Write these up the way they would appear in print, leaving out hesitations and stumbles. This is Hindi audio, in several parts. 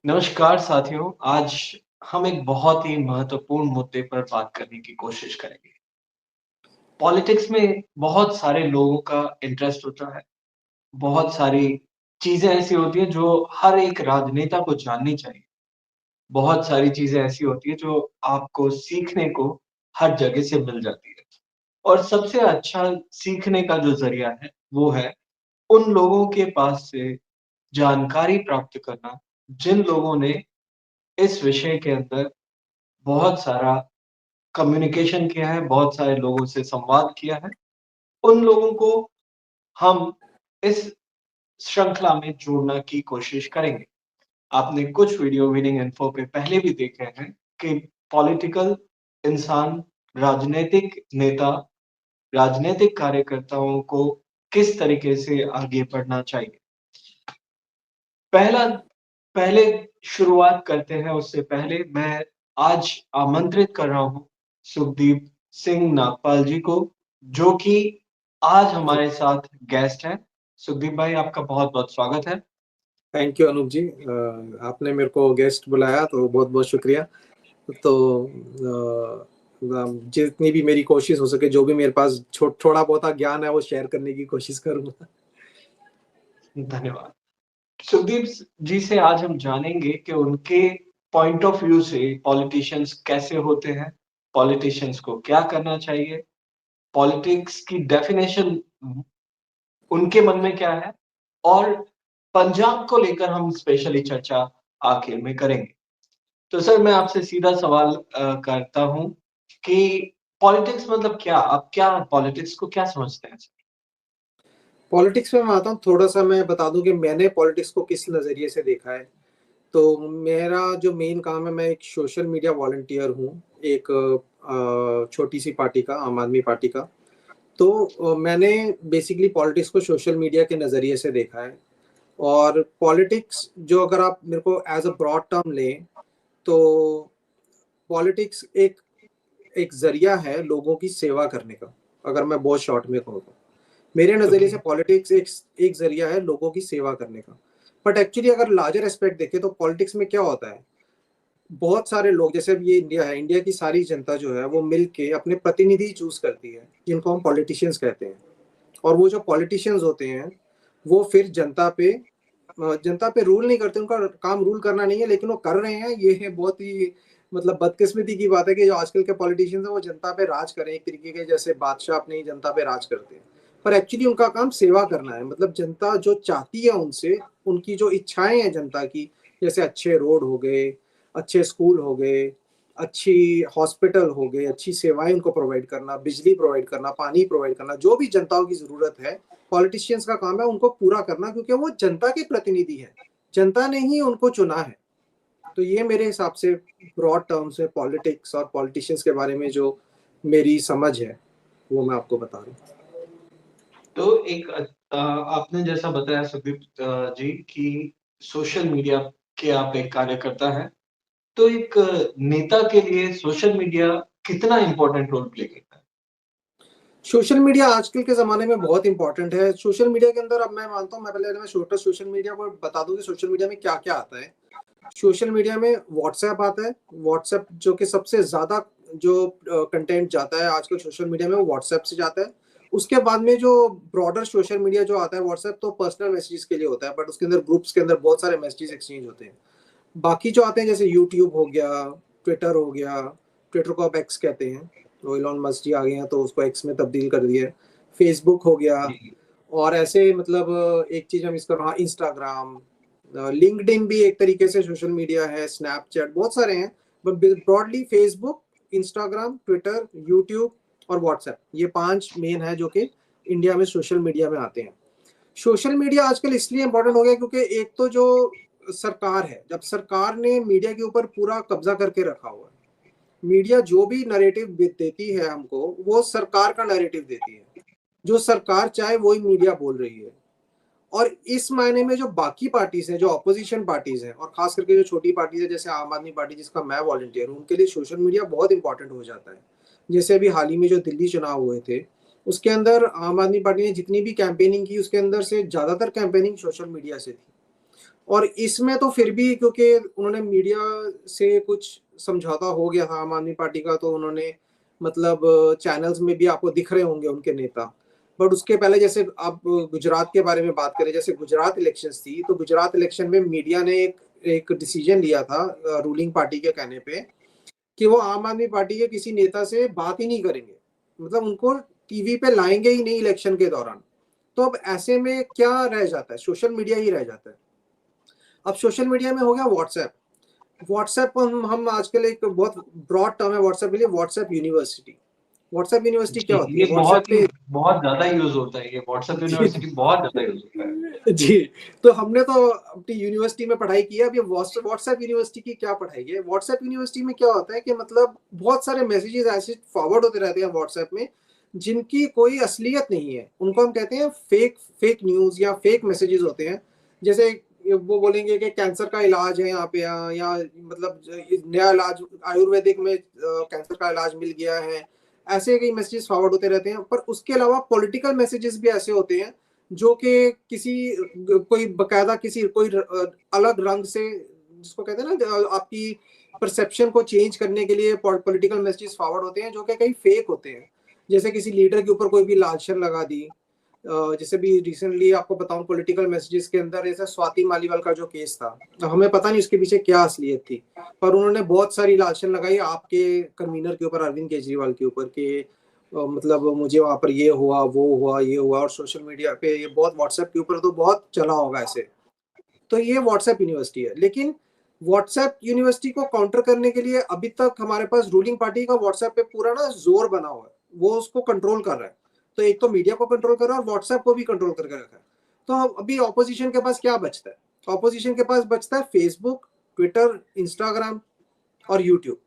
नमस्कार साथियों, आज हम एक बहुत ही महत्वपूर्ण मुद्दे पर बात करने की कोशिश करेंगे। पॉलिटिक्स में बहुत सारे लोगों का इंटरेस्ट होता है, बहुत सारी चीज़ें ऐसी होती हैं जो हर एक राजनेता को जाननी चाहिए। बहुत सारी चीज़ें ऐसी होती हैं जो आपको सीखने को हर जगह से मिल जाती है और सबसे अच्छा सीखने का जो ज़रिया है, वो है उन लोगों के पास से जानकारी प्राप्त करना, जिन लोगों ने इस विषय के अंदर बहुत सारा कम्युनिकेशन किया है, बहुत सारे लोगों से संवाद किया है। उन लोगों को हम इस श्रृंखला में जोड़ने की कोशिश करेंगे। आपने कुछ वीडियो विनिंग इन्फो पे पहले भी देखे हैं कि पॉलिटिकल इंसान, राजनैतिक नेता, राजनैतिक कार्यकर्ताओं को किस तरीके से आगे बढ़ना चाहिए। पहला पहले शुरुआत करते हैं, उससे पहले मैं आज आमंत्रित कर रहा हूँ सुखदीप सिंह नागपाल जी को, जो कि आज जी, हमारे साथ गेस्ट हैं। सुखदीप भाई, आपका बहुत-बहुत स्वागत है। थैंक यू अनूप जी। आपने मेरे को गेस्ट बुलाया तो बहुत बहुत शुक्रिया। तो जितनी भी मेरी कोशिश हो सके, जो भी मेरे पास थोड़ा बहुत ज्ञान है वो शेयर करने की कोशिश करूंगा। धन्यवाद। सुखदीप जी से आज हम जानेंगे कि उनके पॉइंट ऑफ व्यू से पॉलिटिशियंस कैसे होते हैं, पॉलिटिशियंस को क्या करना चाहिए, पॉलिटिक्स की डेफिनेशन उनके मन में क्या है और पंजाब को लेकर हम स्पेशली चर्चा आखिर में करेंगे। तो सर, मैं आपसे सीधा सवाल करता हूँ कि पॉलिटिक्स मतलब क्या? आप क्या पॉलिटिक्स को क्या समझते हैं? पॉलिटिक्स में मैं आता हूँ, थोड़ा सा मैं बता दूं कि मैंने पॉलिटिक्स को किस नज़रिए से देखा है। तो मेरा जो मेन काम है, मैं एक सोशल मीडिया वॉलंटियर हूँ, एक छोटी सी पार्टी का, आम आदमी पार्टी का। तो मैंने बेसिकली पॉलिटिक्स को सोशल मीडिया के नज़रिए से देखा है। और पॉलिटिक्स जो, अगर आप मेरे को एज अ ब्रॉड टर्म लें, तो पॉलिटिक्स एक एक जरिया है लोगों की सेवा करने का। अगर मैं बहुत शॉर्ट में कहूँ तो मेरे नज़रिए ओके। से पॉलिटिक्स एक एक जरिया है लोगों की सेवा करने का। बट एक्चुअली अगर लार्जर एस्पेक्ट देखें तो पॉलिटिक्स में क्या होता है, बहुत सारे लोग, जैसे अब ये इंडिया है, इंडिया की सारी जनता जो है वो मिल के अपने प्रतिनिधि चूज करती है, जिनको हम पॉलिटिशियंस कहते हैं। और वो जो पॉलिटिशियंस होते हैं वो फिर जनता पे रूल नहीं करते। उनका काम रूल करना नहीं है, लेकिन वो कर रहे हैं। ये है बहुत ही मतलब बदकिस्मती की बात है कि जो आजकल के पॉलिटिशियंस हैं वो जनता पे राज करें, एक तरीके के जैसे बादशाह अपनी जनता पे राज करते हैं। पर एक्चुअली उनका काम सेवा करना है। मतलब जनता जो चाहती है उनसे, उनकी जो इच्छाएं हैं जनता की, जैसे अच्छे रोड हो गए, अच्छे स्कूल हो गए, अच्छी हॉस्पिटल हो गए, अच्छी सेवाएं उनको प्रोवाइड करना, बिजली प्रोवाइड करना, पानी प्रोवाइड करना, जो भी जनताओं की जरूरत है, पॉलिटिशियंस का काम है उनको पूरा करना, क्योंकि वो जनता के प्रतिनिधि हैं। जनता ने ही उनको चुना है। तो ये मेरे हिसाब से ब्रॉड टर्म्स में पॉलिटिक्स और पॉलिटिशियंस के बारे में जो मेरी समझ है वो मैं आपको बता रहा हूँ। तो एक आपने जैसा बताया सुदीप जी कि सोशल मीडिया के आप एक कार्यकर्ता हैं, तो एक नेता के लिए सोशल मीडिया कितना इम्पोर्टेंट रोल प्ले करता है? सोशल मीडिया आजकल के ज़माने में बहुत इंपॉर्टेंट है। सोशल मीडिया के अंदर, अब मैं मानता हूँ, मैं पहले मैं छोटा सोशल मीडिया को बता दूं कि सोशल मीडिया में क्या क्या आता है। सोशल मीडिया में व्हाट्सएप आता है। व्हाट्सएप जो कि सबसे ज़्यादा जो कंटेंट जाता है आजकल सोशल मीडिया में, वो व्हाट्सएप से जाता है। उसके बाद में जो ब्रॉडर सोशल मीडिया जो आता है, व्हाट्सएप तो पर्सनल मैसेजेस के लिए होता है, बट उसके अंदर ग्रुप्स के अंदर बहुत सारे मैसेजेस एक्सचेंज होते हैं। बाकी जो आते हैं जैसे यूट्यूब हो गया, ट्विटर हो गया, ट्विटर को आप एक्स कहते हैं, तो इलॉन मस्क जी आ गए हैं तो उसको एक्स में तब्दील कर दिया है। फेसबुक हो गया। जी। और ऐसे मतलब एक चीज हम इसका, हाँ, इंस्टाग्राम, लिंक्डइन भी एक तरीके से सोशल मीडिया है, स्नैपचैट, बहुत सारे हैं। But broadly Facebook, Instagram, Twitter, YouTube और व्हाट्सएप, ये 5 मेन है जो कि इंडिया में सोशल मीडिया में आते हैं। सोशल मीडिया आजकल इसलिए इम्पोर्टेंट हो गया क्योंकि एक तो जो सरकार है, जब सरकार ने मीडिया के ऊपर पूरा कब्जा करके रखा हुआ है, मीडिया जो भी नैरेटिव देती है हमको, वो सरकार का नैरेटिव देती है। जो सरकार चाहे वही मीडिया बोल रही है। और इस मायने में जो बाकी पार्टीज हैं, जो ऑपोजिशन पार्टीज हैं, और खास करके जो छोटी पार्टीज है जैसे आम आदमी पार्टी, जिसका मैं वॉलंटियर हूँ, उनके लिए सोशल मीडिया बहुत इंपॉर्टेंट हो जाता है। जैसे अभी हाल ही में जो दिल्ली चुनाव हुए थे, उसके अंदर आम आदमी पार्टी ने जितनी भी कैंपेनिंग की, उसके अंदर से ज्यादातर कैंपेनिंग सोशल मीडिया से थी। और इसमें तो फिर भी क्योंकि उन्होंने मीडिया से कुछ समझौता हो गया था आम आदमी पार्टी का, तो उन्होंने मतलब चैनल्स में भी आपको दिख रहे होंगे उनके नेता। बट उसके पहले जैसे आप गुजरात के बारे में बात करें, जैसे गुजरात इलेक्शंस थी, तो गुजरात इलेक्शन में मीडिया ने एक डिसीजन लिया था रूलिंग पार्टी के कहने पे, कि वो आम आदमी पार्टी के किसी नेता से बात ही नहीं करेंगे, मतलब उनको टीवी पे लाएंगे ही नहीं इलेक्शन के दौरान। तो अब ऐसे में क्या रह जाता है, सोशल मीडिया ही रह जाता है। अब सोशल मीडिया में हो गया व्हाट्सएप। व्हाट्सएप को हम आजकल एक बहुत ब्रॉड टर्म है व्हाट्सएप के लिए, व्हाट्सएप यूनिवर्सिटी। व्हाट्सएप यूनिवर्सिटी जी, क्या होती है? ये व्हाट्सएप पे बहुत ज़्यादा यूज़ होता है, ये व्हाट्सएप जी यूनिवर्सिटी बहुत ज़्यादा यूज़ होता है। जी, तो हमने तो अपनी यूनिवर्सिटी में पढ़ाई की है। अब ये व्हाट्सएप यूनिवर्सिटी की क्या पढ़ाई है? व्हाट्सएप यूनिवर्सिटी में क्या होता है कि मतलब बहुत सारे मैसेजेस ऐसे फॉरवर्ड होते रहते हैं व्हाट्सएप में, जिनकी कोई असलियत नहीं है। उनको हम कहते हैं फेक न्यूज़ या फेक मैसेजेस होते हैं। जैसे वो बोलेंगे कि कैंसर का इलाज है यहाँ पे, या मतलब नया इलाज आयुर्वेदिक में कैंसर का इलाज मिल गया है। ऐसे कई मैसेजेस फॉरवर्ड होते रहते हैं। पर उसके अलावा पॉलिटिकल मैसेजेस भी ऐसे होते हैं जो कि किसी कोई बकायदा किसी कोई अलग रंग से, जिसको कहते हैं ना, आपकी परसेप्शन को चेंज करने के लिए पॉलिटिकल मैसेजेस फॉरवर्ड होते हैं, जो कि कहीं फेक होते हैं। जैसे किसी लीडर के ऊपर कोई भी लांछन लगा दी। जैसे भी रिसेंटली आपको बताऊं, पॉलिटिकल मैसेजेस के अंदर जैसे स्वाति मालीवाल का जो केस था, हमें पता नहीं उसके पीछे क्या असलियत थी, पर उन्होंने बहुत सारी लांछन लगाई आपके कन्वीनर के ऊपर, अरविंद केजरीवाल के ऊपर, कि मतलब मुझे वहां पर ये हुआ, वो हुआ, ये हुआ। और सोशल मीडिया पे ये बहुत, व्हाट्सएप के ऊपर तो बहुत चला होगा ऐसे। तो ये व्हाट्सएप यूनिवर्सिटी है। लेकिन व्हाट्सएप यूनिवर्सिटी को काउंटर करने के लिए अभी तक हमारे पास रूलिंग पार्टी का व्हाट्सएप पे पूरा ना जोर बना हुआ है, वो उसको कंट्रोल कर रहा है। तो एक तो मीडिया को कंट्रोल कर रहा है और व्हाट्सएप को भी कंट्रोल करके रखा है। तो अभी ऑपोजिशन के पास क्या बचता है? ऑपोजिशन के पास बचता है फेसबुक, ट्विटर, इंस्टाग्राम और यूट्यूब।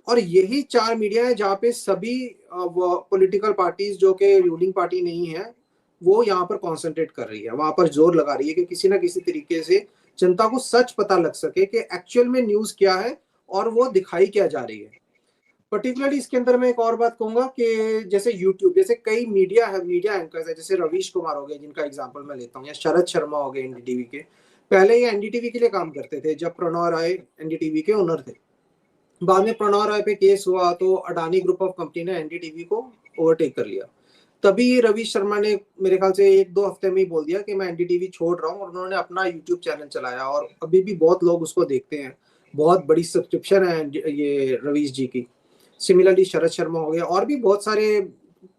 और यही चार मीडिया है जहाँ पे सभी पॉलिटिकल पार्टीज जो कि रूलिंग पार्टी नहीं है, वो यहाँ पर कॉन्सेंट्रेट कर रही है, वहां पर जोर लगा रही है कि किसी ना किसी तरीके से जनता को सच पता लग सके कि एक्चुअल में न्यूज क्या है और वो दिखाई क्या जा रही है। पर्टिकुलरली इसके अंदर मैं एक और बात कहूंगा कि जैसे यूट्यूब, जैसे कई मीडिया है, मीडिया एंकर्स है, जैसे रवीश कुमार हो गए जिनका एग्जांपल मैं लेता हूँ, या शरद शर्मा हो गए एनडीटीवी के। पहले ये एनडीटीवी के लिए काम करते थे जब प्रणव राय एनडीटीवी के ओनर थे। बाद में प्रणव राय पे केस हुआ तो अडानी ग्रुप ऑफ कंपनी ने एनडीटीवी को ओवरटेक कर लिया। तभी रवीश शर्मा ने मेरे ख्याल से एक दो हफ्ते में ही बोल दिया कि मैं एनडीटीवी छोड़ रहा हूँ, और उन्होंने अपना यूट्यूब चैनल चलाया और अभी भी बहुत लोग उसको देखते हैं। बहुत बड़ी सब्सक्रिप्शन है ये रवीश जी की। सिमिलरली शरद शर्मा हो गया, और भी बहुत सारे,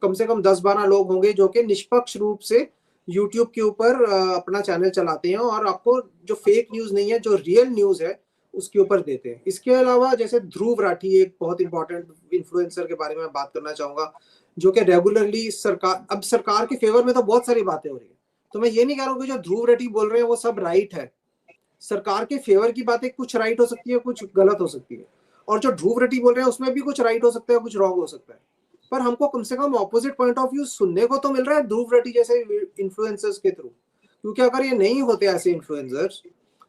कम से कम 10-12 लोग होंगे जो कि निष्पक्ष रूप से यूट्यूब के ऊपर अपना चैनल चलाते हैं और आपको जो फेक न्यूज नहीं है, जो रियल न्यूज है, उसके ऊपर देते हैं। इसके अलावा जैसे ध्रुव राठी, एक बहुत इंपॉर्टेंट इन्फ्लुएंसर के बारे में बात करना चाहूंगा, जो कि रेगुलरली सरकार, अब सरकार के फेवर में तो बहुत सारी बातें हो रही है। तो मैं ये नहीं कह रहा हूँ कि जो ध्रुव राठी बोल रहे हैं वो सब राइट है। सरकार के फेवर की बातें कुछ राइट हो सकती है, कुछ गलत हो सकती है। और जो ध्रुव रेड्डी बोल रहे हैं उसमें भी कुछ राइट हो सकता है, कुछ रॉन्ग हो सकता है। पर हमको कम से कम ऑपोजिट पॉइंट ऑफ व्यू सुनने को तो मिल रहा है ध्रुव रेड्डी जैसे इन्फ्लुएंसर्स के थ्रू। क्योंकि अगर ये नहीं होते ऐसे इन्फ्लुएंसर्स,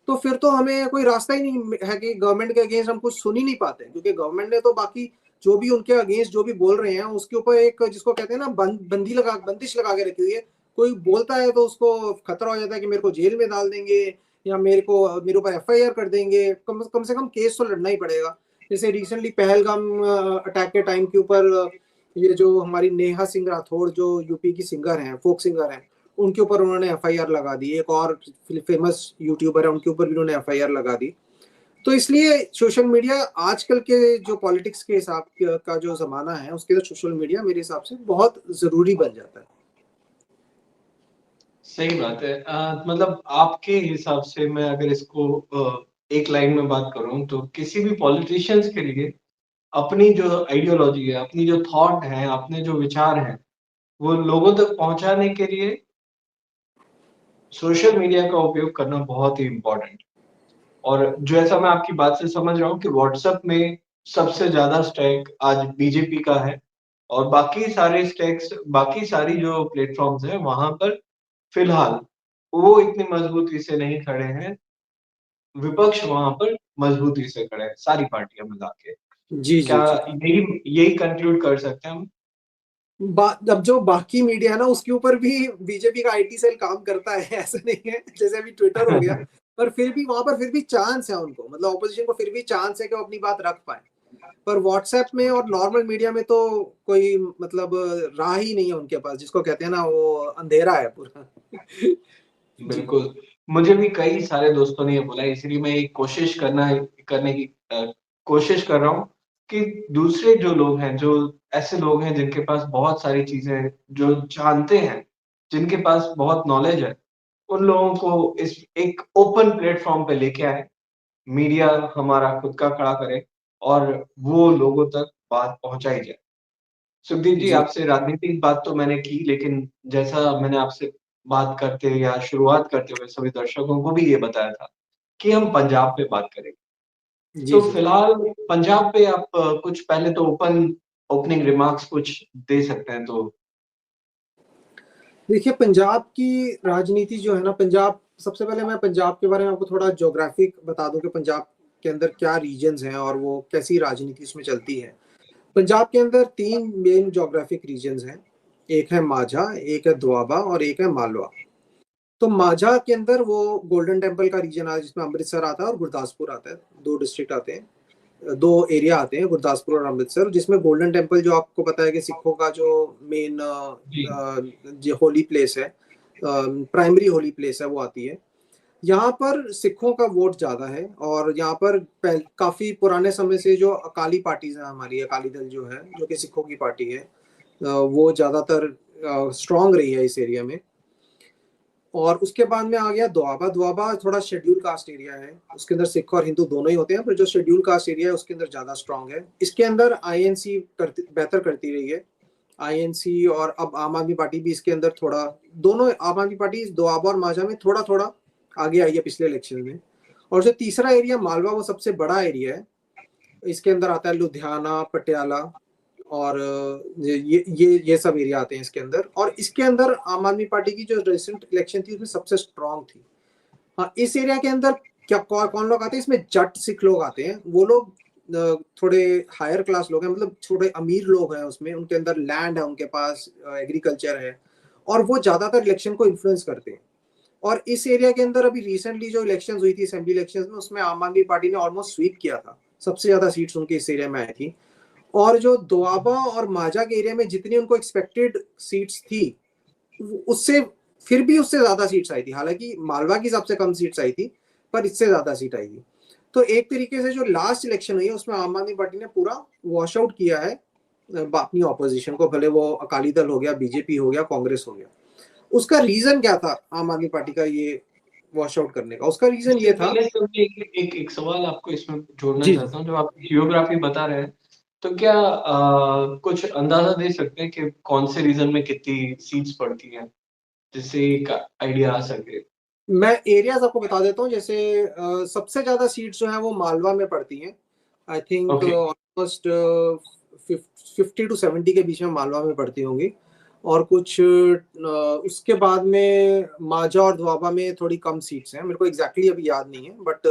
तो फिर तो हमें कोई रास्ता ही नहीं है कि गवर्नमेंट के अगेंस्ट हम कुछ सुन ही नहीं पाते, क्योंकि गवर्नमेंट ने तो बाकी जो भी उनके अगेंस्ट जो भी बोल रहे हैं उसके ऊपर एक, जिसको कहते हैं ना, बंदिश लगा के रखी हुई है। कोई बोलता है तो उसको खतरा हो जाता है कि मेरे को जेल में डाल देंगे, या मेरे ऊपर एफआईआर कर देंगे। कम से कम केस तो लड़ना ही पड़ेगा। जैसे रिसेंटली पहलगाम अटैक के टाइम के ऊपर ये जो हमारी नेहा सिंह राठौड़ जो यूपी की सिंगर हैं, फोक सिंगर हैं, उनके ऊपर उन्होंने एफआईआर लगा दी। एक और फेमस यूट्यूबर है, उनके ऊपर भी उन्होंने एफआईआर लगा दी। तो इसलिए सोशल मीडिया आजकल के जो पॉलिटिक्स के हिसाब का जो जमाना है, उसके लिए सोशल मीडिया मेरे हिसाब से बहुत जरूरी बन जाता है। सही बात है। मतलब आपके हिसाब से मैं अगर इसको एक लाइन में बात करूं तो किसी भी पॉलिटिशियंस के लिए अपनी जो आइडियोलॉजी है, अपनी जो थॉट है, अपने जो विचार हैं, वो लोगों तक पहुंचाने के लिए सोशल मीडिया का उपयोग करना बहुत ही इम्पोर्टेंट। और जो ऐसा मैं आपकी बात से समझ रहा हूँ कि व्हाट्सएप में सबसे ज्यादा स्टैक आज बीजेपी का है, और बाकी सारे स्टैक्स, बाकी सारी जो प्लेटफॉर्म्स हैं वहां पर फिलहाल वो इतनी मजबूती से नहीं खड़े हैं। विपक्ष वहां पर मजबूती से खड़े हैं, सारी पार्टियां मिला के। जी क्या जी जी। यही यही कंक्लूड कर सकते हैं हम? अब जो बाकी मीडिया है ना, उसके ऊपर भी बीजेपी का आईटी सेल काम करता है, ऐसा नहीं है। जैसे अभी ट्विटर हो गया, पर फिर भी वहां पर फिर भी चांस है उनको, मतलब ऑपोजिशन को फिर भी चांस है कि वो अपनी बात रख पाए। पर व्हाट्सएप में और नॉर्मल मीडिया में तो कोई मतलब राह ही नहीं है उनके पास, जिसको कहते हैं ना, वो अंधेरा है पूरा। जी। बिल्कुल, मुझे भी कई सारे दोस्तों ने ये बोला है, इसलिए मैं एक कोशिश करने की कोशिश कर रहा हूँ कि दूसरे जो लोग हैं, जो ऐसे लोग हैं जिनके पास बहुत सारी चीज़ें हैं, जो जानते हैं, जिनके पास बहुत नॉलेज है, उन लोगों को इस एक ओपन प्लेटफ़ॉर्म पे लेके आएँ, मीडिया हमारा खुद का खड़ा करे और वो लोगों तक बात पहुँचाई जाए। सुखदीप जी, जी। आपसे राजनीतिक बात तो मैंने की, लेकिन जैसा मैंने आपसे बात करते या शुरुआत करते हुए सभी दर्शकों को भी ये बताया था कि हम पंजाब पे बात करेंगे। जी। तो जी। फिलहाल पंजाब पे आप कुछ पहले तो ओपनिंग रिमार्क्स कुछ दे सकते हैं तो। देखिए, पंजाब की राजनीति जो है ना, पंजाब, सबसे पहले मैं पंजाब के बारे में आपको थोड़ा ज्योग्राफिक बता दूं कि पंजाब के अंदर क्या रीजन्स हैं और वो कैसी राजनीति उसमें चलती है। पंजाब के अंदर 3 मेन ज्योग्राफिक रीजन्स हैं। एक है माझा, एक है दोआबा और एक है मालवा। तो माझा के अंदर वो गोल्डन टेम्पल का रीजन आता है, जिसमें अमृतसर आता है और गुरदासपुर आता है। 2 डिस्ट्रिक्ट आते हैं, 2 एरिया आते हैं, गुरदासपुर और अमृतसर, जिसमें गोल्डन टेम्पल, जो आपको पता है कि सिखों का जो मेन जी, जो होली प्लेस है, प्राइमरी होली प्लेस है, वो आती है। यहाँ पर सिखों का वोट ज्यादा है और यहाँ पर काफी पुराने समय से जो अकाली पार्टीज है, हमारी अकाली दल जो है, जो कि सिखों की पार्टी है, वो ज्यादातर स्ट्रांग रही है इस एरिया में। और उसके बाद में आ गया दोआबा। दोआबा थोड़ा शेड्यूल कास्ट एरिया है, उसके अंदर सिख और हिंदू दोनों ही होते हैं, पर जो शेड्यूल कास्ट एरिया है उसके अंदर ज्यादा स्ट्रांग है। इसके अंदर आईएनसी बेहतर करती रही है। आईएनसी और अब आम आदमी पार्टी भी इसके अंदर थोड़ा, दोनों आम आदमी पार्टी दोआबा और माझा में थोड़ा थोड़ा आगे आई है पिछले इलेक्शन में। और जो तीसरा एरिया मालवा, वो सबसे बड़ा एरिया है। इसके अंदर आता है लुधियाना, पटियाला और ये सब एरिया आते हैं इसके अंदर। और इसके अंदर आम आदमी पार्टी की जो रिसेंट इलेक्शन थी उसमें सबसे स्ट्रांग थी। हाँ, इस एरिया के अंदर क्या कौन लोग आते हैं, इसमें जट सिख लोग आते हैं। वो लोग थोड़े हायर क्लास लोग हैं, मतलब थोड़े अमीर लोग हैं उसमें, उनके अंदर लैंड है, उनके पास एग्रीकल्चर है, और वो ज्यादातर इलेक्शन को इन्फ्लुएंस करते हैं। और इस एरिया के अंदर अभी रिसेंटली जो इलेक्शन हुई थी, असेंबली इलेक्शन में, उसमें आम आदमी पार्टी ने ऑलमोस्ट स्वीप किया था। सबसे ज्यादा सीट्स उनके इस एरिया में आई थी। और जो दोआबा और माझा के एरिया में जितनी उनको एक्सपेक्टेड सीट्स थी, उससे फिर भी उससे ज्यादा सीट्स आई थी। हालांकि मालवा की सबसे कम सीट्स आई थी, पर इससे ज्यादा सीट आई थी। तो एक तरीके से जो लास्ट इलेक्शन हुई है उसमें आम आदमी पार्टी ने पूरा वॉश आउट किया है अपनी ऑपोजिशन को, भले वो अकाली दल हो गया, बीजेपी हो गया, कांग्रेस हो गया। उसका रीजन क्या था आम आदमी पार्टी का ये वॉश आउट करने का? उसका रीजन इससे ये था। पहले सब एक सवाल आपको इसमें जोड़ना जी। चाहता हूँ, जो आप जियोग्राफी बता रहे हैं, तो क्या कुछ अंदाज़ा दे सकते हैं कि कौन से रीजन में कितनी सीट्स पड़ती हैं? जिससे एक आइडिया आ सके। मैं एरियाज आपको बता देता हूँ। जैसे सबसे ज्यादा सीट्स जो है वो मालवा में पड़ती हैं। I think okay, almost 50 to 70 के बीच में मालवा में पड़ती होंगी। और कुछ उसके बाद में माझा और दोआबा में थोड़ी कम सीट्स हैं, मेरे को एग्जैक्टली अभी याद नहीं है, बट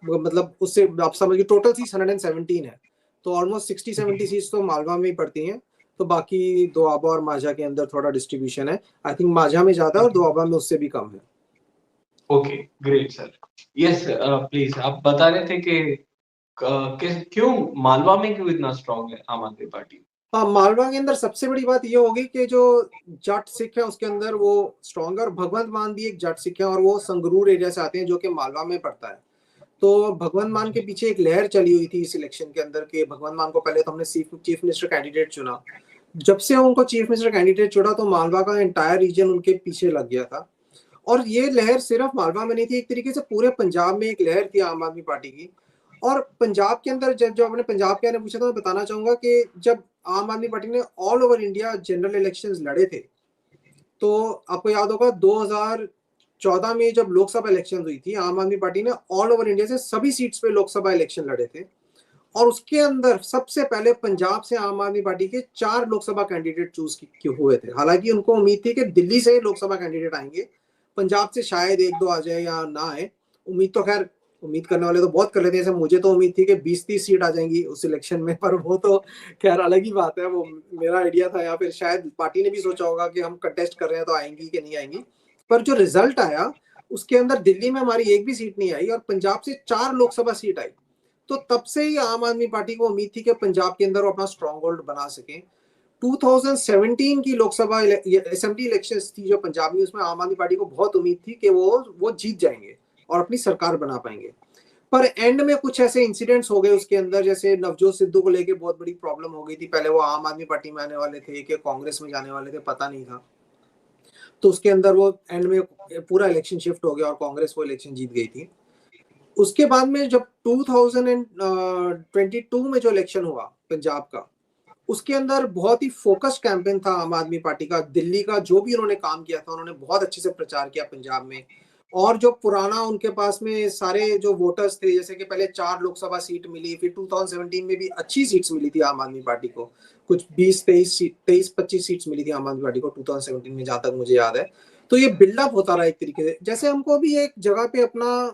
मतलब उससे आप समझिए टोटल सीट्स 117 है। तो ऑलमोस्ट 60-70 सीट्स तो मालवा में ही पड़ती हैं। तो बाकी दोआबा और माझा के अंदर थोड़ा डिस्ट्रीब्यूशन है। आई थिंक माझा में ज्यादा है और दोआबा में उससे भी कम है। Okay, great sir. Yes, please आप बता रहे थे कि क्यों मालवा में क्यों इतना स्ट्रांग है आम आदमी पार्टी? हाँ, मालवा के अंदर सबसे बड़ी बात ये होगी कि जो जाट सिख है उसके अंदर वो स्ट्रॉन्ग है। और भगवंत मान भी एक जाट सिख है और वो संगरूर एरिया से आते हैं, जो कि मालवा में पड़ता है। तो भगवंत मान के पीछे एक लहर चली हुई थी इस इलेक्शन के अंदर कि भगवंत मान को पहले तो हमने चीफ मिनिस्टर कैंडिडेट चुना। जब से उनको चीफ मिनिस्टर कैंडिडेट चुना तो मालवा का एंटायर रीजन उनके पीछे लग गया था। और ये लहर सिर्फ मालवा में नहीं थी, एक तरीके से पूरे पंजाब में एक लहर थी आम आदमी पार्टी की। और पंजाब के अंदर जब जो आपने पंजाब के बारे में पूछा, तो मैं बताना चाहूंगा कि जब आम आदमी पार्टी ने all over India general elections लड़े थे, तो आपको याद होगा 2014 में जब लोकसभा इलेक्शन हुई थी, आम आदमी पार्टी ने ऑल ओवर इंडिया से सभी सीट्स पे लोकसभा इलेक्शन लड़े थे। और उसके अंदर सबसे पहले पंजाब से आम आदमी पार्टी के 4 लोकसभा कैंडिडेट चूज हुए थे। हालांकि उनको उम्मीद थी कि दिल्ली से लोकसभा कैंडिडेट आएंगे, पंजाब से शायद 1-2 आ जाए या ना आए। उम्मीद तो खैर, उम्मीद करने वाले तो बहुत कर लेते हैं। जैसे मुझे तो उम्मीद थी कि 20-30 सीट आ जाएंगी उस इलेक्शन में, पर वो तो खैर अलग ही बात है। वो मेरा आइडिया था, या फिर शायद पार्टी ने भी सोचा होगा कि हम कंटेस्ट कर रहे हैं तो आएंगी कि नहीं आएंगी। पर जो रिजल्ट आया उसके अंदर दिल्ली में हमारी एक भी सीट नहीं आई और पंजाब से 4 लोकसभा सीट आई। तो तब से ही आम आदमी पार्टी को उम्मीद थी कि पंजाब के अंदर वो अपना स्ट्रॉन्ग होल्ड बना सके। 2017 की लोकसभा असेंबली इलेक्शंस थी जो पंजाब में, उसमें आम आदमी पार्टी को बहुत उम्मीद थी कि वो जीत जाएंगे और अपनी सरकार बना पाएंगे। पर एंड में कुछ ऐसे इंसिडेंट्स हो गए उसके अंदर, जैसे नवजोत सिद्धू को लेके बहुत बड़ी प्रॉब्लम हो गई थी। पहले वो आम आदमी पार्टी में आने वाले थे कि कांग्रेस में जाने वाले थे, पता नहीं था। तो उसके अंदर वो एंड में पूरा इलेक्शन शिफ्ट हो गया और कांग्रेस वो इलेक्शन जीत गई थी। उसके बाद में जब 2022 में जो इलेक्शन हुआ पंजाब का, उसके अंदर बहुत ही फोकस्ड कैंपेन था आम आदमी पार्टी का। दिल्ली का जो भी उन्होंने काम किया था, उन्होंने बहुत अच्छे से प्रचार किया पंजाब में। और जो पुराना उनके पास में सारे जो वोटर्स थे, जैसे कि पहले 4 लोकसभा सीट मिली, फिर 2017 में भी अच्छी सीट्स मिली थी आम आदमी पार्टी को, कुछ 23-25 सीट्स मिली थी आम आदमी पार्टी को 2017 में, जहां तक मुझे याद है। तो ये बिल्डअप होता रहा एक तरीके से, जैसे हमको भी एक जगह पे अपना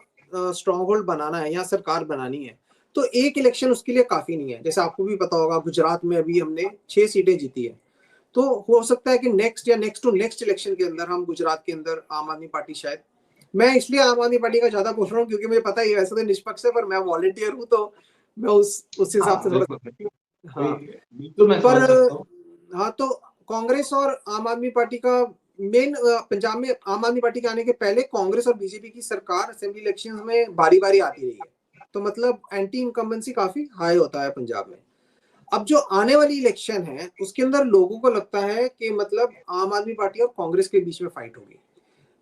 स्ट्रॉन्ग होल्ड बनाना है या सरकार बनानी है, तो एक इलेक्शन उसके लिए काफी नहीं है। जैसे आपको भी पता होगा, गुजरात में अभी हमने 6 सीटें जीती है। तो हो सकता है कि नेक्स्ट या नेक्स्ट टू नेक्स्ट इलेक्शन के अंदर हम गुजरात के अंदर आम आदमी पार्टी शायद, मैं इसलिए आम आदमी पार्टी का ज्यादा पूछ रहा हूँ क्योंकि मुझे पता ही है वैसे तो निष्पक्ष है, पर मैं वॉलंटियर हूँ, तो मैं उस हिसाब हाँ, से थोड़ा। बिल्कुल, बिल्कुल। वही हाँ, बिल्कुल मैं पर समझ सकता हूँ। हाँ, तो कांग्रेस और आम आदमी पार्टी का मेन, पंजाब में आम आदमी पार्टी के आने के पहले कांग्रेस और बीजेपी की सरकार असेंबली इलेक्शंस में बारी बारी आती रही है। तो मतलब एंटी इनकम्बेंसी काफी हाई होता है पंजाब में। अब जो आने वाली इलेक्शन है उसके अंदर लोगों को लगता है कि मतलब आम आदमी पार्टी और कांग्रेस के बीच में फाइट होगी।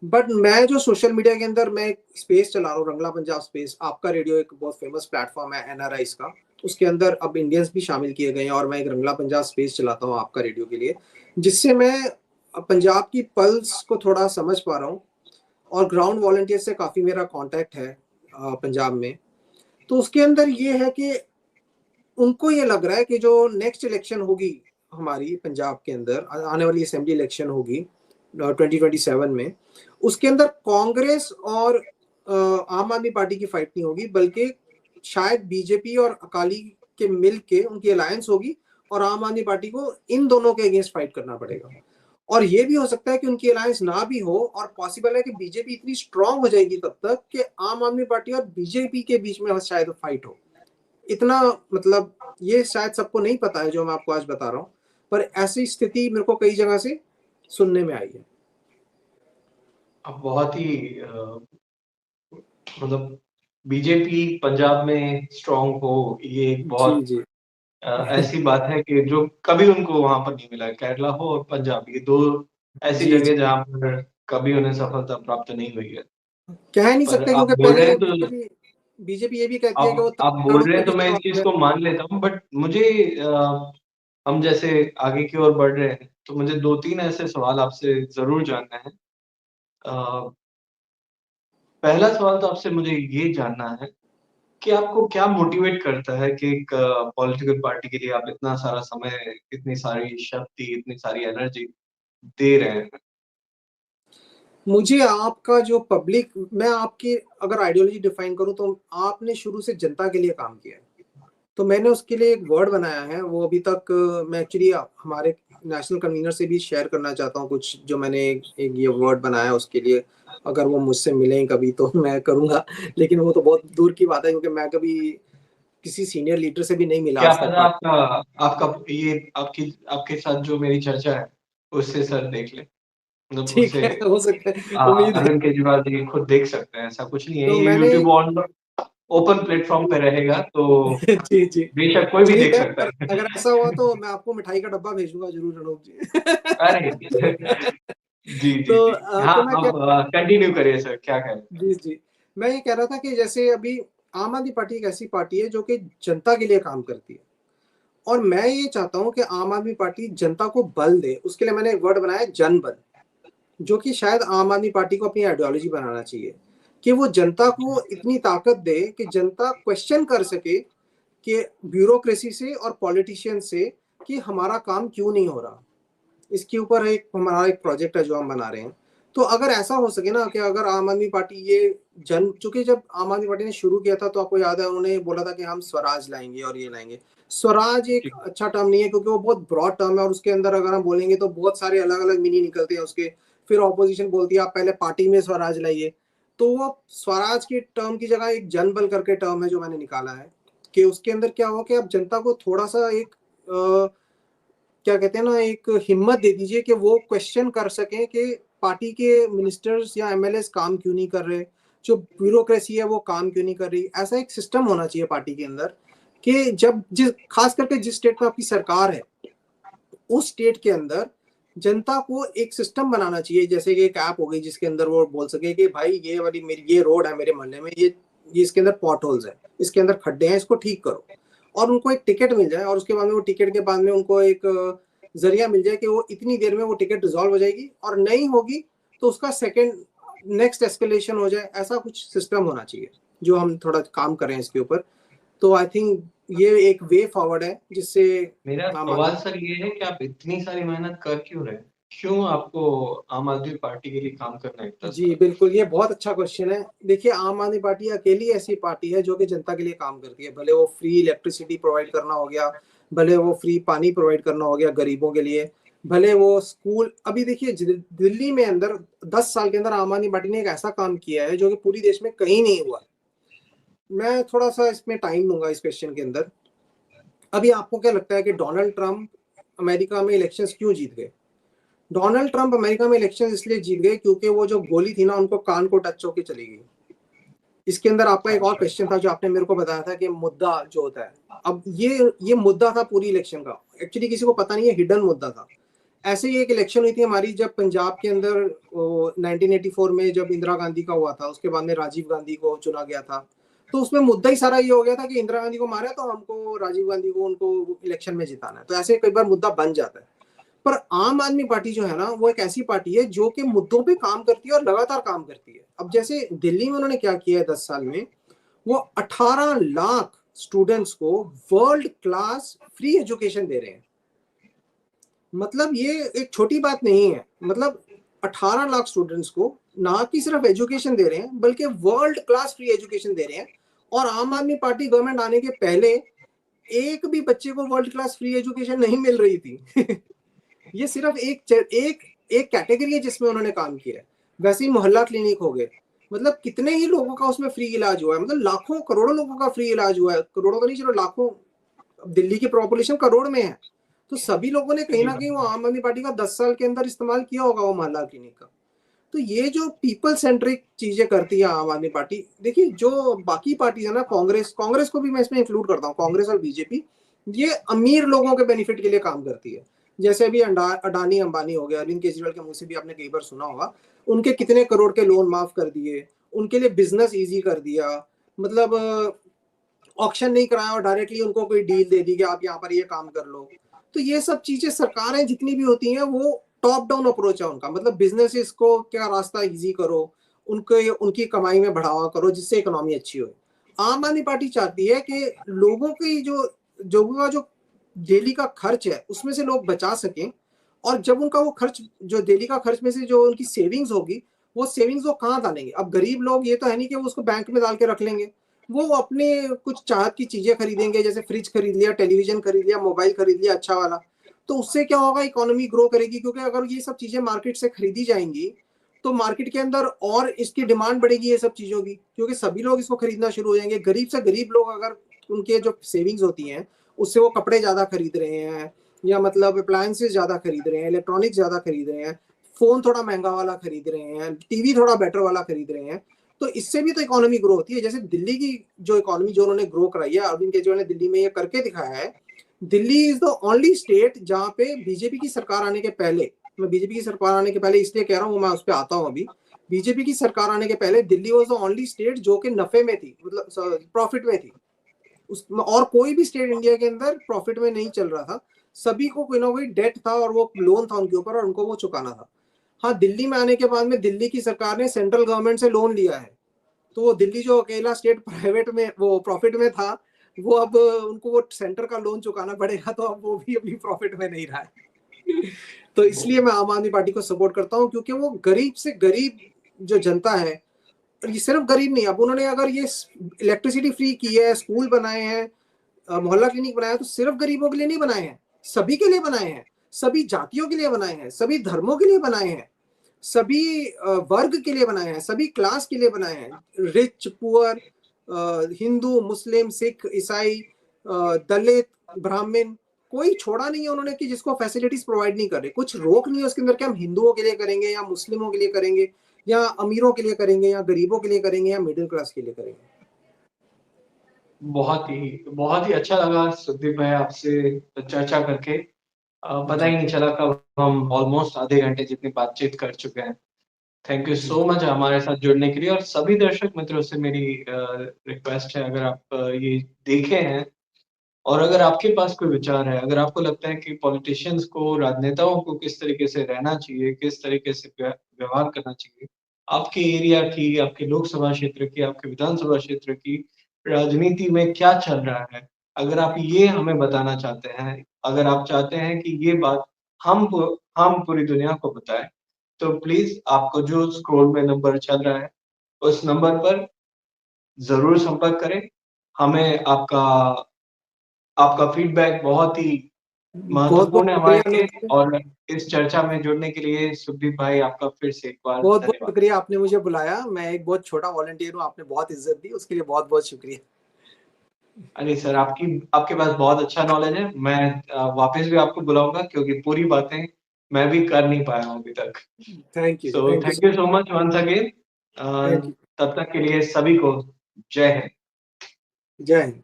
बट मैं जो सोशल मीडिया के अंदर मैं एक स्पेस चला रहा हूँ, रंगला पंजाब स्पेस, आपका रेडियो एक बहुत फेमस प्लेटफॉर्म है एनआरआईज का, उसके अंदर अब इंडियंस भी शामिल किए गए हैं और मैं एक रंगला पंजाब स्पेस चलाता हूँ आपका रेडियो के लिए, जिससे मैं पंजाब की पल्स को थोड़ा समझ पा रहा हूँ। और ग्राउंड वॉलंटियर से काफी मेरा कांटेक्ट है पंजाब में। तो उसके अंदर ये है कि उनको ये लग रहा है कि जो नेक्स्ट इलेक्शन होगी हमारी पंजाब के अंदर, आने वाली असेंबली इलेक्शन होगी 2027 में, उसके अंदर कांग्रेस और आम आदमी पार्टी की फाइट नहीं होगी, बल्कि शायद बीजेपी और अकाली के मिल के उनकी अलायंस होगी और आम आदमी पार्टी को इन दोनों के अगेंस्ट फाइट करना पड़ेगा। और ये भी हो सकता है कि उनकी अलायंस ना भी हो, और पॉसिबल है कि बीजेपी इतनी स्ट्रांग हो जाएगी तब तक कि आम आदमी पार्टी और बीजेपी के बीच में शायद फाइट हो। इतना मतलब ये शायद सबको नहीं पता है जो मैं आपको आज बता रहा हूँ, पर ऐसी स्थिति मेरे को कई जगह से सुनने में आई है। अब बहुत ही मतलब बीजेपी पंजाब में स्ट्रांग हो, ये एक जी बहुत जी। ऐसी बात है कि जो कभी उनको वहां पर नहीं मिला। केरला हो और पंजाब, ये दो ऐसी जी जी, जगह जहां पर कभी उन्हें सफलता प्राप्त नहीं हुई है। कह नहीं पर सकते आप क्योंकि बोल रहे पहले हैं तो बीजेपी ये भी कहती है कि वो आप बोल तमिलनाडु रहे में हैं तो भी मैं इस स्ट्रांग चीज है। को मान लेता हूँ, बट मुझे हम जैसे आगे की ओर बढ़ रहे हैं तो मुझे 2-3 ऐसे सवाल आपसे जरूर जानना है। अ, पहला सवाल तो आपसे मुझे ये जानना है कि आपको क्या मोटिवेट करता है कि एक पॉलिटिकल पार्टी के लिए आप इतना सारा समय, इतनी सारी शक्ति, इतनी सारी एनर्जी दे रहे हैं? मुझे आपका जो पब्लिक, मैं आपकी अगर आइडियोलॉजी डिफाइन करूं तो आपने शुरू से जनता के लिए काम किया है। तो मैंने उसके लिए एक वर्ड बनाया है, वो अभी तक मैं एक्चुअली हमारे नेशनल कन्वीनर से भी शेयर करना चाहता हूँ कुछ जो मैंने एक ये वर्ड बनाया उसके लिए। अगर वो मुझसे मिलें कभी तो मैं करूँगा, लेकिन वो तो बहुत दूर की बात है क्योंकि मैं कभी किसी सीनियर लीडर से भी नहीं मिला क्या आज तक पता पार्टी। आपका आपका ये आपकी आपके साथ जो मेरी चर्चा है, उससे सर देख लें। मतलब ठीक उससे है, हो सकता है, उम्मीद है। अरविंद केजरीवाल जी खुद देख सकते हैं, ऐसा कुछ नहीं है। तो ये मैंने यूट्यूब ऑन ओपन प्लेटफ़ॉर्म पे रहेगा, तो जी जी, बेशक कोई भी ठीक देख है, सकता पर है। अगर ऐसा हुआ तो मैं आपको मिठाई का डब्बा भेजूंगा जरूर अनूप जी। अरे! जी, जी, तो जी। हाँ, तो मैं क्या, आप कंटिन्यू करिए सर, क्या कह रहे थे? जी जी, मैं ये कह रहा था कि जैसे अभी आम आदमी पार्टी एक ऐसी पार्टी है जो कि जनता के लिए काम करती है, और मैं ये चाहता हूं कि आम आदमी पार्टी जनता को बल दे। उसके लिए मैंने एक वर्ड बनाया है, जनबल, जो कि शायद आम आदमी पार्टी को अपनी आइडियोलॉजी बनाना चाहिए, कि वो जनता को इतनी ताकत दे कि जनता क्वेश्चन कर सके कि ब्यूरोक्रेसी से और पॉलिटिशियन से कि हमारा काम क्यों नहीं हो रहा। इसके ऊपर एक हमारा एक प्रोजेक्ट है जो हम बना रहे हैं। तो अगर ऐसा हो सके ना कि अगर आम आदमी पार्टी ये जन, चूंकि जब आम आदमी पार्टी ने शुरू किया था तो आपको याद है उन्होंने बोला था कि हम स्वराज लाएंगे और ये लाएंगे। स्वराज एक जी, अच्छा टर्म नहीं है क्योंकि वो बहुत ब्रॉड टर्म है और उसके अंदर अगर हम बोलेंगे तो बहुत सारे अलग अलग मीनिंग निकलते हैं उसके। फिर ऑपोजिशन बोलती है आप पहले पार्टी में स्वराज लाइए, तो वो स्वराज की टर्म की जगह एक जनबल करके टर्म है जो मैंने निकाला है, कि उसके अंदर क्या हो कि आप जनता को थोड़ा सा एक क्या कहते हैं ना, एक हिम्मत दे दीजिए कि वो क्वेश्चन कर सकें कि पार्टी के मिनिस्टर्स या एमएलए काम क्यों नहीं कर रहे, जो ब्यूरोक्रेसी है वो काम क्यों नहीं कर रही। ऐसा एक सिस्टम होना चाहिए पार्टी के अंदर कि जब जिस खास करके जिस स्टेट में आपकी सरकार है उस स्टेट के अंदर जनता को एक सिस्टम बनाना चाहिए, जैसे कि एक ऐप हो गई जिसके अंदर वो बोल सके कि भाई ये वाली मेरी ये रोड है मेरे मोहल्ले में, ये इसके अंदर पॉट होल्स है, इसके अंदर खड्डे हैं, इसको ठीक करो। और उनको एक टिकट मिल जाए और उसके बाद में वो टिकट के बाद में उनको एक जरिया मिल जाए कि वो इतनी देर में वो टिकट रिजॉल्व हो जाएगी, और नहीं होगी तो उसका सेकंड नेक्स्ट एस्केलेशन हो जाए। ऐसा कुछ सिस्टम होना चाहिए जो हम थोड़ा काम करें इसके ऊपर। तो आई थिंक ये एक वे फॉरवर्ड है जिससे मेरा आम आदमी। सवाल सर ये है कि आप इतनी सारी मेहनत कर क्यों रहे हैं? क्यों आपको आम आदमी पार्टी के लिए काम करना इतना जी जरूरी बिल्कुल, ये बहुत अच्छा क्वेश्चन है। देखिए, आम आदमी पार्टी अकेली ऐसी पार्टी है जो कि जनता के लिए काम करती है, भले वो फ्री इलेक्ट्रिसिटी प्रोवाइड करना हो गया, भले वो फ्री पानी प्रोवाइड करना हो गया गरीबों के लिए, भले वो स्कूल। अभी देखिए दिल्ली में अंदर 10 साल के अंदर आम आदमी पार्टी ने एक ऐसा काम किया है जो कि पूरी देश में कहीं नहीं हुआ। मैं थोड़ा सा इसमें टाइम लूंगा इस क्वेश्चन के अंदर। अभी आपको क्या लगता है कि डोनाल्ड ट्रंप अमेरिका में इलेक्शंस क्यों जीत गए? डोनाल्ड ट्रंप अमेरिका में इलेक्शन इसलिए जीत गए क्योंकि वो जो गोली थी ना उनको कान को टच होकर चली गई। इसके अंदर आपका एक और क्वेश्चन था जो आपने मेरे को बताया था कि मुद्दा जो होता है, अब ये मुद्दा था पूरी इलेक्शन का, एक्चुअली किसी को पता नहीं है, हिडन मुद्दा था। ऐसे ही एक इलेक्शन हुई थी हमारी जब पंजाब के अंदर 1984 में जब इंदिरा गांधी का हुआ था, उसके बाद में राजीव गांधी को चुना गया था। तो उसमें मुद्दा ही सारा ये हो गया था कि इंदिरा गांधी को मारा तो हमको राजीव गांधी को उनको इलेक्शन में जिताना है। तो ऐसे कई बार मुद्दा बन जाता है। पर आम आदमी पार्टी जो है ना वो एक ऐसी पार्टी है जो कि मुद्दों पे काम करती है और लगातार काम करती है। अब जैसे दिल्ली में उन्होंने क्या किया है 10 साल में, वो 18 लाख स्टूडेंट्स को वर्ल्ड क्लास फ्री एजुकेशन दे रहे हैं। मतलब ये एक छोटी बात नहीं है। मतलब 18 लाख स्टूडेंट्स को ना कि सिर्फ एजुकेशन दे रहे हैं बल्कि वर्ल्ड क्लास फ्री एजुकेशन दे रहे हैं। और आम आदमी पार्टी गवर्नमेंट आने के पहले एक भी बच्चे को वर्ल्ड क्लास फ्री एजुकेशन नहीं मिल रही थी। ये सिर्फ एक कैटेगरी है जिसमें उन्होंने काम किया है। वैसे ही मोहल्ला क्लिनिक हो गए, मतलब कितने ही लोगों का उसमें फ्री इलाज हुआ है, मतलब लाखों करोड़ों लोगों का फ्री इलाज हुआ है। करोड़ों तो नहीं, चलो लाखों। दिल्ली की पॉपुलेशन करोड़ में है, तो सभी लोगों ने कहीं ना कहीं वो आम आदमी पार्टी का 10 साल के अंदर इस्तेमाल किया होगा वो मोहल्ला क्लिनिक का। तो ये जो पीपल सेंट्रिक चीजें करती है आम आदमी पार्टी। देखिए जो बाकी पार्टी है ना, कांग्रेस को भी मैं इसमें इंक्लूड करता हूँ, कांग्रेस और बीजेपी, ये अमीर लोगों के बेनिफिट के लिए काम करती है। जैसे अभी अडानी अंबानी हो गया, अरविंद केजरीवाल के मुंह से भी आपने कई बार सुना होगा, उनके कितने करोड़ के लोन माफ कर दिए, उनके लिए बिजनेस इजी कर दिया। मतलब ऑक्शन नहीं कराया और डायरेक्टली उनको कोई डील दे दी कि आप यहाँ पर ये काम कर लो। तो ये सब चीजें सरकारें जितनी भी होती हैं वो टॉप डाउन अप्रोच है उनका। मतलब बिजनेसेस को क्या रास्ता इजी करो, उनके उनकी कमाई में बढ़ावा करो जिससे इकोनॉमी अच्छी हो। आम आदमी पार्टी चाहती है कि लोगों की जो डेली का खर्च है उसमें से लोग बचा सकें। और जब उनका वो खर्च, जो डेली का खर्च में से जो उनकी सेविंग्स होगी, वो सेविंग्स वो कहाँ डालेंगे? अब गरीब लोग ये तो है नहीं कि वो उसको बैंक में डाल के रख लेंगे। वो अपने कुछ चाहत की चीजें खरीदेंगे, जैसे फ्रिज खरीद लिया, टेलीविजन खरीद लिया, मोबाइल खरीद लिया अच्छा वाला। तो उससे क्या होगा, इकोनॉमी ग्रो करेगी, क्योंकि अगर ये सब चीजें मार्केट से खरीदी जाएंगी तो मार्केट के अंदर और इसकी डिमांड बढ़ेगी ये सब चीजों की, क्योंकि सभी लोग इसको खरीदना शुरू हो जाएंगे। गरीब से गरीब लोग अगर उनके जो सेविंग्स होती हैं उससे वो कपड़े ज्यादा खरीद रहे हैं, या मतलब अप्लायंसेस ज्यादा खरीद रहे हैं, इलेक्ट्रॉनिक्स ज्यादा खरीद रहे हैं, फोन थोड़ा महंगा वाला खरीद रहे हैं, टीवी थोड़ा बेटर वाला खरीद रहे हैं, तो इससे भी तो इकोनॉमी ग्रो होती है। जैसे दिल्ली की जो इकोनॉमी जो उन्होंने ग्रो कराई है, अरविंद केजरीवाल ने दिल्ली में ये करके दिखाया है। Delhi is the only state जहाँ पे बीजेपी की सरकार आने के पहले, मैं बीजेपी की सरकार आने के पहले इसलिए कह रहा हूँ, मैं उस पर आता हूँ अभी। बीजेपी की सरकार आने के पहले Delhi was the only state जो कि नफे में थी, मतलब प्रॉफिट में थी। और कोई भी स्टेट इंडिया के अंदर प्रॉफिट में नहीं चल रहा था। सभी को कोई ना कोई डेट था और वो लोन था उनके ऊपर और उनको वो चुकाना था। हाँ, दिल्ली में आने के बाद में दिल्ली की सरकार ने सेंट्रल गवर्नमेंट से लोन लिया है, तो वो दिल्ली जो अकेला स्टेट प्राइवेट में वो प्रॉफिट में था, वो अब उनको वो सेंटर का लोन चुकाना पड़ेगा, तो अब वो भी अभी प्रॉफिट में नहीं रहा है। तो इसलिए मैं आम आदमी पार्टी को सपोर्ट करता हूँ, क्योंकि वो गरीब से गरीब जो जनता है, और ये सिर्फ गरीब नहीं, अब उन्होंने अगर ये इलेक्ट्रिसिटी फ्री की है, स्कूल बनाए हैं, मोहल्ला क्लिनिक बनाया, तो सिर्फ गरीबों के लिए नहीं बनाए हैं, सभी के लिए बनाए हैं, सभी जातियों के लिए बनाए हैं, सभी धर्मों के लिए बनाए हैं। सभी वर्ग के लिए बनाए हैं, सभी क्लास के लिए बनाए हैं, रिच, पुअर, हिंदू, मुस्लिम, सिख, ईसाई, दलित, ब्राह्मण, कोई छोड़ा नहीं है उन्होंने कि जिसको फैसिलिटीज प्रोवाइड नहीं कर रहे। कुछ रोक नहीं है उसके अंदर कि हम हिंदुओं के लिए करेंगे या मुस्लिमों के लिए करेंगे या अमीरों के लिए करेंगे या गरीबों के लिए करेंगे या मिडिल क्लास के लिए करेंगे। बहुत ही अच्छा लगा सुखदीप भाई आपसे चर्चा करके। पता ही जी, नहीं चला कब हम ऑलमोस्ट आधे घंटे जितनी बातचीत कर चुके हैं। Thank you ji, so much हमारे साथ जुड़ने के लिए। और सभी दर्शक मित्रों से मेरी रिक्वेस्ट है, अगर आप ये देखे हैं और अगर आपके पास कोई विचार है, अगर आपको लगता है कि पॉलिटिशियंस को, राजनेताओं को किस तरीके से रहना चाहिए, किस तरीके से व्यवहार करना चाहिए, आपके एरिया की, आपके लोकसभा क्षेत्र की, आपके विधानसभा क्षेत्र की राजनीति में क्या चल रहा है, अगर आप ये हमें बताना चाहते हैं, अगर आप चाहते हैं कि ये बात हम पूरी दुनिया को बताएं, तो प्लीज आपको जो स्क्रोल में नंबर चल रहा है उस नंबर पर जरूर संपर्क करें। हमें आपका आपका फीडबैक बहुत ही बहुत बहुत महत्वपूर्ण है हमारे शुक्रिया लिए। अनंत सर। और इस चर्चा में जुड़ने के लिए सुखदीप भाई आपका फिर से एक बार बहुत बहुत धन्यवाद। शुक्रिया, आपने मुझे बुलाया। मैं एक बहुत छोटा वॉलंटियर हूँ, आपने बहुत इज्जत दी, उसके लिए बहुत बहुत शुक्रिया। अरे सर, आपकी आपके पास बहुत अच्छा नॉलेज है। मैं वापस भी आपको बुलाऊंगा क्योंकि पूरी बातें मैं भी कर नहीं पाया हूँ अभी तक। So thank you thank you so much once again. Thank you. तब तक के लिए सभी को जय हिंद। जय हिंद।